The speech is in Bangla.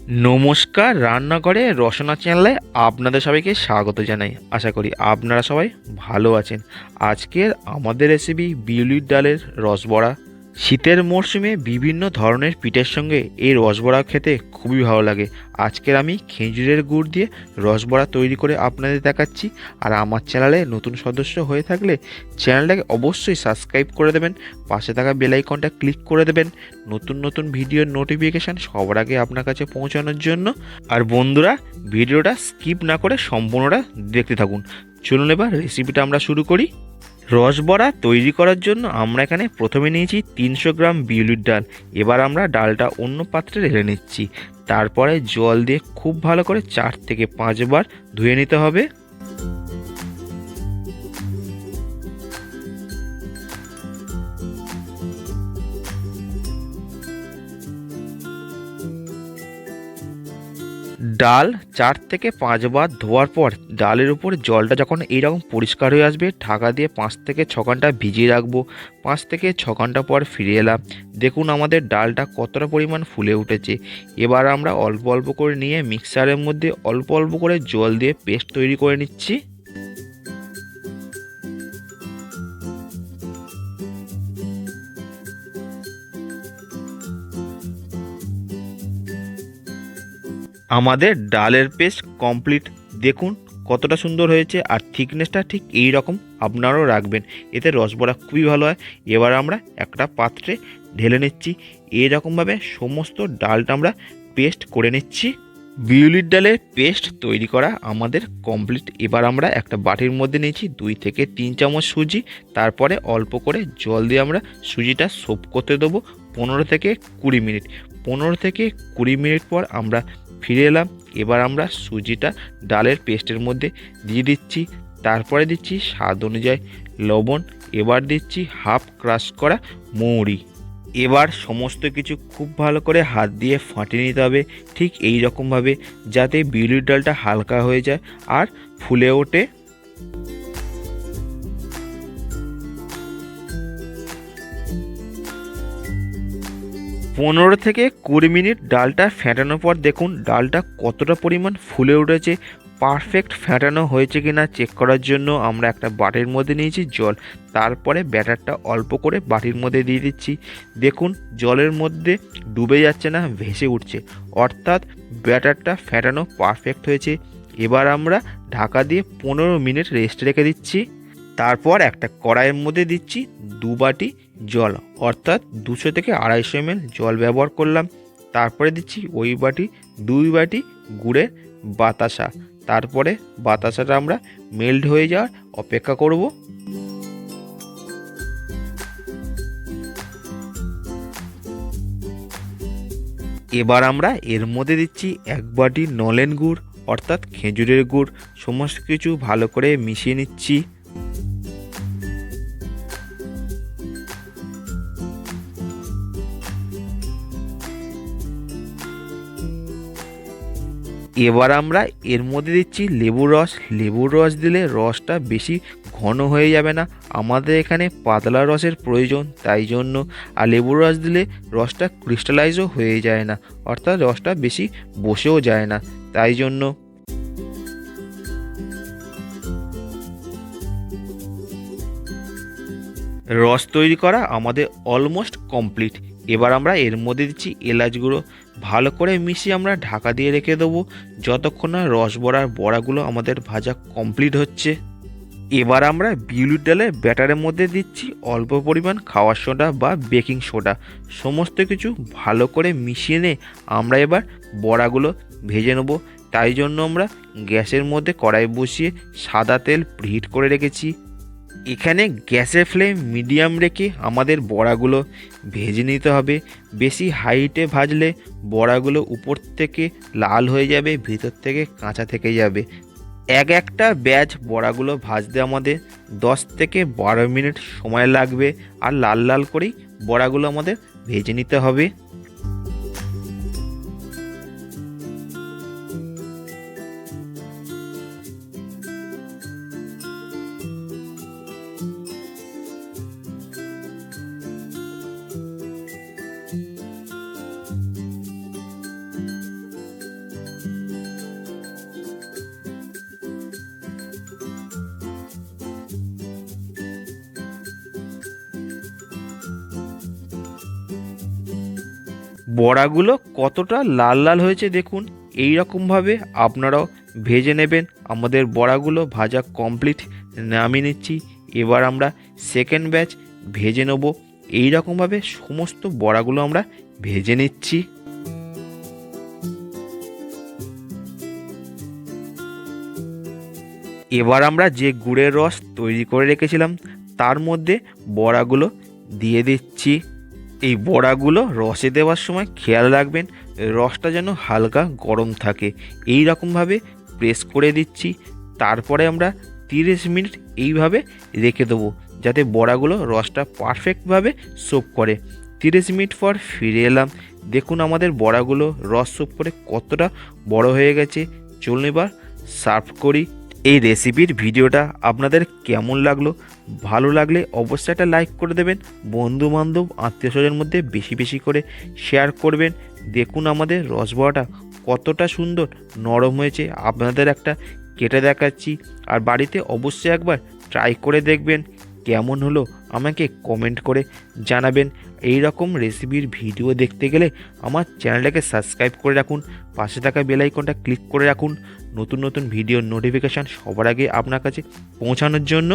নমস্কার, রান্নাঘরে রসনা চ্যানেলে আপনাদের সবাইকে স্বাগত জানাই। আশা করি আপনারা সবাই ভালো আছেন। আজকের আমাদের রেসিপি বিউলির ডালের রসবড়া। শীতের মরশুমে বিভিন্ন ধরনের পিঠের সঙ্গে এই রসবড়া খেতে খুবই ভালো লাগে। আজকের আমি খেজুরের গুড় দিয়ে রসবড়া তৈরি করে আপনাদের দেখাচ্ছি। আর আমার চ্যানেলে নতুন সদস্য হয়ে থাকলে চ্যানেলটাকে অবশ্যই সাবস্ক্রাইব করে দেবেন, পাশে থাকা বেল আইকনটা ক্লিক করে দেবেন নতুন নতুন ভিডিওর নোটিফিকেশান সবার আগে আপনার কাছে পৌঁছানোর জন্য। আর বন্ধুরা, ভিডিওটা স্কিপ না করে সম্পূর্ণটা দেখতে থাকুন। চলুন এবার রেসিপিটা আমরা শুরু করি। রসবড়া তৈরি করার জন্য আমরা এখানে প্রথমে নিয়েছি 300 গ্রাম বিউলির ডাল। এবার আমরা ডালটা অন্য পাত্রে ঢেলে নিচ্ছি। তারপরে জল দিয়ে খুব ভালো করে 4 থেকে 5 বার ধুয়ে নিতে হবে। ডাল 4 থেকে 5 বার ধোয়ার পর ডালের উপর জলটা যখন এইরকম পরিষ্কার হয়ে আসবে, ঢাকা দিয়ে 5 থেকে 6 ঘন্টা ভিজিয়ে রাখবো। 5 থেকে 6 ঘন্টা পর ফিরে এলাম। দেখুন আমাদের ডালটা কতটা পরিমাণ ফুলে উঠেছে। এবার আমরা অল্প অল্প করে নিয়ে মিক্সারের মধ্যে অল্প অল্প করে জল দিয়ে পেস্ট তৈরি করে নিচ্ছি। আমাদের ডালের পেস্ট কমপ্লিট। দেখুন কতটা সুন্দর হয়েছে, আর থিকনেসটা ঠিক এই রকম আপনারাও রাখবেন, এতে রসবড়া খুবই ভালো হয়। এবার আমরা একটা পাত্রে ঢেলে নিচ্ছি। এইরকমভাবে সমস্ত ডালটা আমরা পেস্ট করে নিচ্ছি। বিউলির ডালের পেস্ট তৈরি করা আমাদের কমপ্লিট। এবার আমরা একটা বাটির মধ্যে নিয়েছি 2 থেকে 3 চামচ সুজি। তারপরে অল্প করে জল দিয়ে আমরা সুজিটা সোপ করতে দেবো 15 থেকে 20 মিনিট। 15 থেকে 20 মিনিট পর আমরা ফিরে এলাম। এবার আমরা সুজিটা ডালের পেস্টের মধ্যে দিয়ে দিচ্ছি। তারপরে দিচ্ছি স্বাদ অনুযায়ী লবণ। এবার দিচ্ছি হাফ ক্রাশ করা মৌরি। এবার সমস্ত কিছু খুব ভালো করে হাত দিয়ে ফাটিয়ে নিতে হবে, ঠিক এই রকমভাবে, যাতে বিউলির ডালটা হালকা হয়ে যায় আর ফুলে ওঠে। 15 থেকে 20 মিনিট ডালটা ফেটানোর পর দেখুন ডালটা কতটা পরিমাণ ফুলে উঠেছে। পারফেক্ট ফেটানো হয়েছে কিনা চেক করার জন্য আমরা একটা বাটির মধ্যে নিয়েছি জল। তারপরে ব্যাটারটা অল্প করে বাটির মধ্যে দিয়ে দিচ্ছি। দেখুন জলের মধ্যে ডুবে যাচ্ছে না, ভেসে উঠছে, অর্থাৎ ব্যাটারটা ফেটানো পারফেক্ট হয়েছে। এবার আমরা ঢাকা দিয়ে 15 মিনিট রেস্ট রেখে দিচ্ছি। তারপর একটা কড়াইয়ের মধ্যে দিচ্ছি 2 বাটি জল, অর্থাৎ 200 থেকে 250 ml জল ব্যবহার করলাম। তারপরে দিচ্ছি ওই বাটি 2 বাটি গুড়ের বাতাসা। তারপরে বাতাসাটা আমরা মেল্ট হয়ে যাওয়ার অপেক্ষা করব। এবার আমরা এর মধ্যে দিচ্ছি 1 বাটি নলেন গুড়, অর্থাৎ খেজুরের গুড়। সমস্ত কিছু ভালো করে মিশিয়ে নিচ্ছি। এবার আমরা এর মধ্যে দিচ্ছি লেবুর রস। লেবুর রস দিলে রসটা বেশি ঘন হয়ে যাবে না, আমাদের এখানে পাতলা রসের প্রয়োজন, তাই জন্য। আর লেবুর রস দিলে রসটা ক্রিস্টালাইজও হয়ে যায় না, অর্থাৎ রসটা বেশি বসেও যায় না, তাই জন্য। রস তৈরি করা আমাদের অলমোস্ট কমপ্লিট। এবার আমরা এর মধ্যে দিচ্ছি এলাচ গুঁড়ো। ভালো করে মিশিয়ে আমরা ঢাকা দিয়ে রেখে দেবো যতক্ষণ না রসবড়ার বড়াগুলো আমাদের ভাজা কমপ্লিট হচ্ছে। এবার আমরা বিউলির ডালের ব্যাটারের মধ্যে দিচ্ছি অল্প পরিমাণ খাওয়ার সোডা বা বেকিং সোডা। সমস্ত কিছু ভালো করে মিশিয়ে নিয়ে আমরা এবার বড়াগুলো ভেজে নেব। তাই জন্য আমরা গ্যাসের মধ্যে কড়াই বসিয়ে সাদা তেল হিট করে রেখেছি। এখানে গ্যাসের ফ্লেম মিডিয়াম রেখে আমাদের বড়াগুলো ভেজে নিতে হবে। বেশি হাইটে ভাজলে বড়াগুলো উপর থেকে লাল হয়ে যাবে, ভিতর থেকে কাঁচা থেকে যাবে। একটা ব্যাচ বড়াগুলো ভাজতে আমাদের 10 থেকে 12 মিনিট সময় লাগবে। আর লাল লাল করেই বড়াগুলো আমাদের ভেজে নিতে হবে। বড়াগুলো কতটা লাল লাল হয়েছে দেখুন। এই রকমভাবে আপনারাও ভেজে নেবেন। আমাদের বড়াগুলো ভাজা কমপ্লিট, নামিয়ে নিচ্ছি। এবার আমরা সেকেন্ড ব্যাচ ভেজে নেব। এই রকমভাবে সমস্ত বড়াগুলো আমরা ভেজে নিচ্ছি। এবার আমরা যে গুড়ের রস তৈরি করে রেখেছিলাম তার মধ্যে বড়াগুলো দিয়ে দিচ্ছি। এই বড়াগুলো রসে দেওয়ার সময় খেয়াল রাখবেন রসটা যেন হালকা গরম থাকে। এই রকমভাবে প্রেস করে দিচ্ছি। তারপরে আমরা 30 মিনিট এইভাবে রেখে দেবো যাতে বড়াগুলো রসটা পারফেক্টভাবে সোপ করে। 30 মিনিট পর ফিরে এলাম। দেখুন আমাদের বড়াগুলো রস সোপ করে কতটা বড় হয়ে গেছে। চলুন এবার সার্ভ করি। এই রেসিপির ভিডিওটা আপনাদের কেমন লাগলো? ভালো লাগলে অবশ্যই একটা লাইক করে দেবেন। বন্ধু বান্ধব আত্মীয় স্বজনের মধ্যে বেশি বেশি করে শেয়ার করবেন। দেখুন আমাদের রসবড়াটা কতটা সুন্দর নরম হয়েছে। আপনাদের একটা কেটে দেখাচ্ছি, আর বাড়িতে অবশ্যই একবার ট্রাই করে দেখবেন। কেমন হলো আমাকে কমেন্ট করে জানাবেন। এই রকম রেসিপির ভিডিও দেখতে গেলে আমার চ্যানেলটাকে সাবস্ক্রাইব করে রাখুন, পাশে থাকা বেল আইকনটা ক্লিক করে রাখুন নতুন নতুন ভিডিওর নোটিফিকেশান সবার আগে আপনার কাছে পৌঁছানোর জন্য।